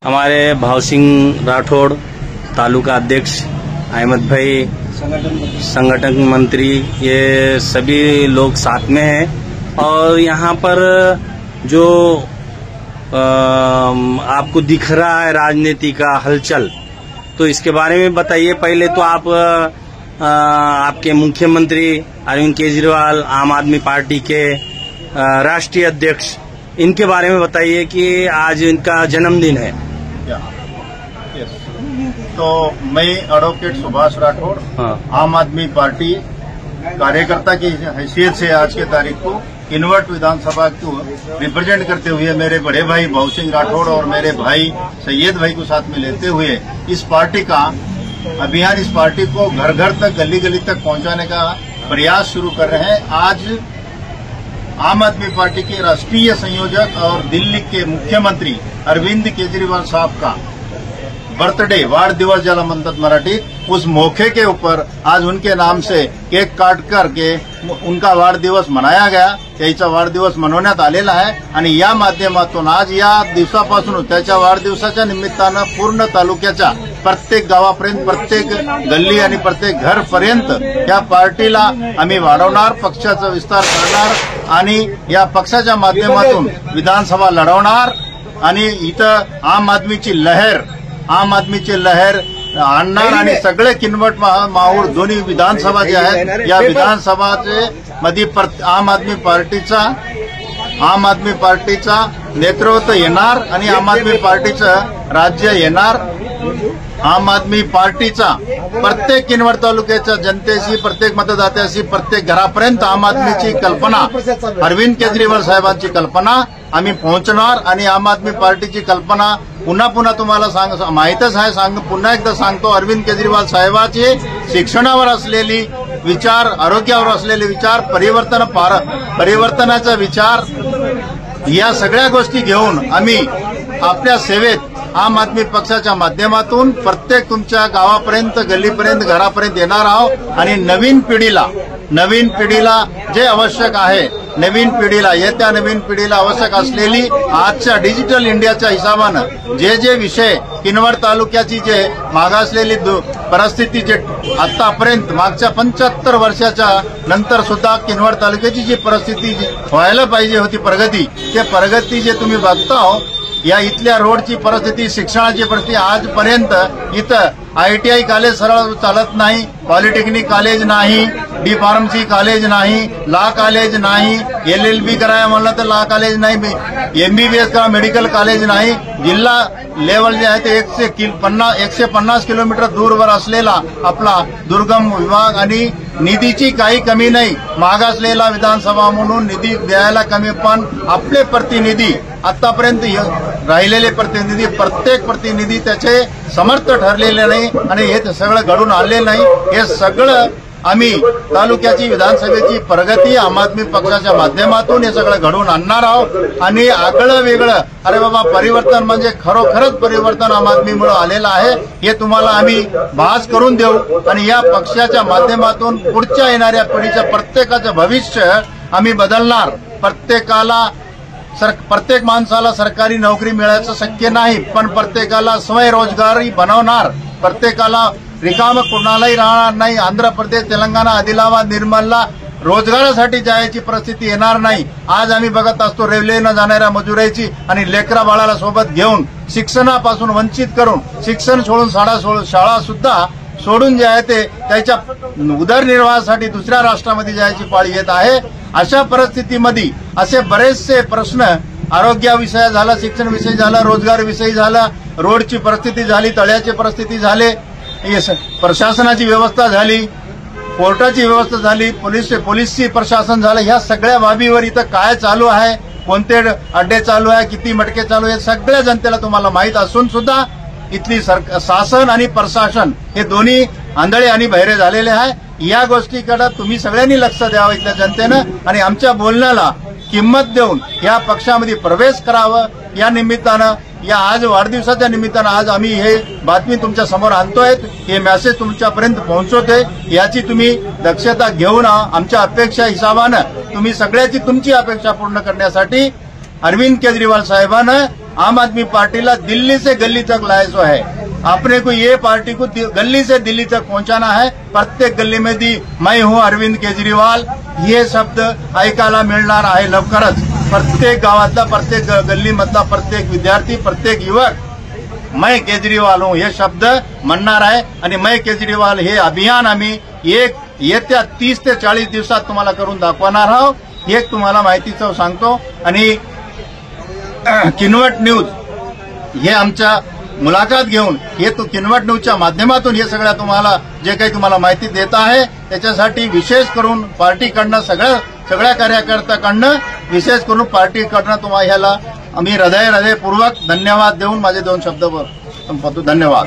हमारे भाव सिंह राठौड़ तालुका अध्यक्ष, अहमद भाई संगठन मंत्री, ये सभी लोग साथ में हैं। और यहाँ पर जो आपको दिख रहा है राजनीति का हलचल, तो इसके बारे में बताइए। पहले तो आप आपके मुख्यमंत्री अरविंद केजरीवाल, आम आदमी पार्टी के राष्ट्रीय अध्यक्ष, इनके बारे में बताइए कि आज इनका जन्मदिन है। तो मैं एडवोकेट सुभाष राठौड़, आम आदमी पार्टी कार्यकर्ता की हैसियत से आज के तारीख को किन्वट विधानसभा को रिप्रेजेंट करते हुए मेरे बड़े भाई भाव सिंह राठौड़ और मेरे भाई सैयद भाई को साथ में लेते हुए इस पार्टी का अभियान, इस पार्टी को घर घर तक, गली गली तक पहुंचाने का प्रयास शुरू कर रहे हैं। आज आम आदमी पार्टी के राष्ट्रीय संयोजक और दिल्ली के मुख्यमंत्री अरविंद केजरीवाल साहब का बर्थडे, वाढदिवस ज्याला म्हणतात मराठीत, उस मौके के ऊपर आज उनके नाम से केक काट करके उनका वाढदिवस मनाया गया। त्याचा वाढदिवस मनवण्यात आलेला आहे आणि या माध्यमातून आज या दिवसापासून त्याच्या वाढदिवसाच्या निमित्तानं पूर्ण तालुक्याच्या प्रत्येक गावापर्यंत, प्रत्येक गल्ली आणि प्रत्येक घरपर्यंत या पार्टीला आम्ही वाढवणार, पक्षाचा विस्तार करणार आणि या पक्षाच्या माध्यमातून विधानसभा लढवणार आणि इथं आम आदमीची लहर आणणार आणि सगळे किनवट माहूर दोन्ही विधानसभा जे आहेत या विधानसभाचे मध्ये आम आदमी पार्टीचा नेतृत्व येणार आणि आम आदमी पार्टीचं राज्य येणार। आम आदमी पार्टीचा प्रत्येक किनवट तालुक्याच्या जनतेशी, प्रत्येक मतदात्याशी, प्रत्येक घरापर्यंत आम आदमीची कल्पना, अरविंद केजरीवाल साहेबांची कल्पना आम्ही पोहोचणार आणि आम आदमी पार्टीची कल्पना पुन्हा तुम्हाला माहीतच आहे, पुन्हा एकदा सांगतो, अरविंद केजरीवाल साहेबांचे शिक्षणावर असलेली विचार, आरोग्यावर असलेले विचार, परिवर्तनाचा विचार, या सगळ्या गोष्टी घेऊन आम्ही आपल्या सेवेत आम आदमी पक्षाच्या माध्यमातून प्रत्येक तुमच्या गावापर्यंत, गल्लीपर्यंत, घरापर्यंत येणार आहोत आणि नवीन पिढीला जे आवश्यक आहे, येत्या नवीन पिढीला आवश्यक असलेली आजच्या डिजिटल इंडियाच्या हिशोबानं जे विषय किनवट तालुक्याची जे मागासलेली परिस्थिती, जे आतापर्यंत मागच्या 75 वर्षाच्या नंतर सुद्धा किनवट तालुक्याची जी परिस्थिती व्हायला पाहिजे होती, प्रगती जे तुम्ही बघता हो, या इथल्या रोडची परिस्थिती, शिक्षणाची परिस्थिती, आजपर्यंत इथं ITI कॉलेज सरळ चालत नाही, पॉलिटेक्निक कॉलेज नाही, डी फार्मसी कॉलेज नाही, लॉ कॉलेज नाही, LLB करायला म्हणलं तर लॉ कॉलेज नाही, MBBS करा मेडिकल कॉलेज नाही। जिल्हा लेवल जे आहे ते 150 किलोमीटर दूरवर असलेला आपला दुर्गम विभाग आणि निधीची काही कमी नाही, मागासलेला विधानसभा म्हणून निधी द्यायला कमी, पण आपले प्रतिनिधी आतापर्यंत राहिलेले प्रत्येक प्रतिनिधी त्याचे समर्थ ठरलेले नाही आणि हे सगळं घडून आले नाही। हे सगळं आम्ही तालुक्याची, विधानसभेची प्रगती आम आदमी पक्षाच्या माध्यमातून हे सगळं घडवून आणणार आहोत आणि आगळं वेगळं, अरे बाबा परिवर्तन म्हणजे खरोखरच परिवर्तन आम आदमीमुळे आलेलं आहे, हे तुम्हाला आम्ही भास करून देऊ आणि या पक्षाच्या माध्यमातून पुढच्या येणाऱ्या पिढीच्या प्रत्येकाचं भविष्य आम्ही बदलणार। प्रत्येक माणसाला सरकारी नोकरी मिळायचं शक्य नाही, पण प्रत्येकाला स्वयंरोजगारी बनवणार, प्रत्येकाला रिकाम कोणालाही राहणार नाही। आंध्र प्रदेश, तेलंगणा, आदिलाबाद, निर्मलला रोजगारासाठी जायची परिस्थिती येणार नाही। आज आम्ही बघत असतो रेल्वेनं जाणाऱ्या मजुरांची आणि लेकरा बाळाला सोबत घेऊन शिक्षणापासून वंचित करून, शिक्षण सोडून शाळा सुद्धा सोडून जे आहे ते त्याच्या उदरनिर्वाहासाठी दुसऱ्या राष्ट्रामध्ये जायची पाळी येत आहे। अशा परिस्थितीमध्ये असे बरेचसे प्रश्न, आरोग्याविषयी झाला, शिक्षण विषयी झाला, रोजगार विषयी झाला, रोडची परिस्थिती झाली, तळ्याची परिस्थिती झाली, प्रशासनाची व्यवस्था झाली, कोर्टाची व्यवस्था झाली, पोलीसची प्रशासन झालं, ह्या सगळ्या बाबीवर इथं काय चालू आहे, कोणते अड्डे चालू आहे, किती मटके चालू आहे, सगळ्या जनतेला तुम्हाला माहीत असून सुद्धा इथली शासन आणि प्रशासन हे दोन्ही आंधळे आणि बहिरे झालेले आहे। या गोष्टीकडे तुम्ही सगळ्यांनी लक्ष द्यावं इथल्या जनतेनं आणि आमच्या बोलण्याला किंमत देऊन या पक्षामध्ये प्रवेश करावं। या निमित्तानं, या आज वाढदिवसाच्या निमित्तानं आज आम्ही हे बातमी तुमच्या समोर आणतोय, हे मेसेज तुमच्यापर्यंत पोहोचवतोय, याची तुम्ही दक्षता घेऊन आमच्या अपेक्षा हिशोबानं तुम्ही सगळ्याची तुमची अपेक्षा पूर्ण करण्यासाठी अरविंद केजरीवाल साहेबांना आम आदमी पार्टीला दिल्ली से गली तक लाए सो है। अपने को ये पार्टी को गली से दिल्ली तक पहुंचाना है। प्रत्येक गल्ली में दी मैं हूं अरविंद केजरीवाल हे शब्द ऐकायला मिळणार आहे लवकरच। प्रत्येक गावातला, प्रत्येक गल्लीमधला प्रत्येक विद्यार्थी, प्रत्येक युवक मैं केजरीवाल हूं हे शब्द म्हणणार आहे। आणि मैं केजरीवाल हे अभियान आम्ही येत्या 30 ते 40 दिवसात तुम्हाला करून दाखवणार आहोत। हे तुम्हाला माहितीचं सांगतो। आणि किनवट न्यूज हे आमच्या मुलाखत घेऊन हे तो किनवट न्यूजच्या माध्यमातून हे सगळ्या तुम्हाला जे काही तुम्हाला माहिती देत आहे त्याच्यासाठी विशेष करून पार्टीकडनं सगळ्या कार्यकर्त्याकडनं विशेष करून पार्टीकडनं तुम्हाला ह्याला आम्ही हृदयपूर्वक धन्यवाद देऊन माझे 2 शब्द संपवतो। धन्यवाद।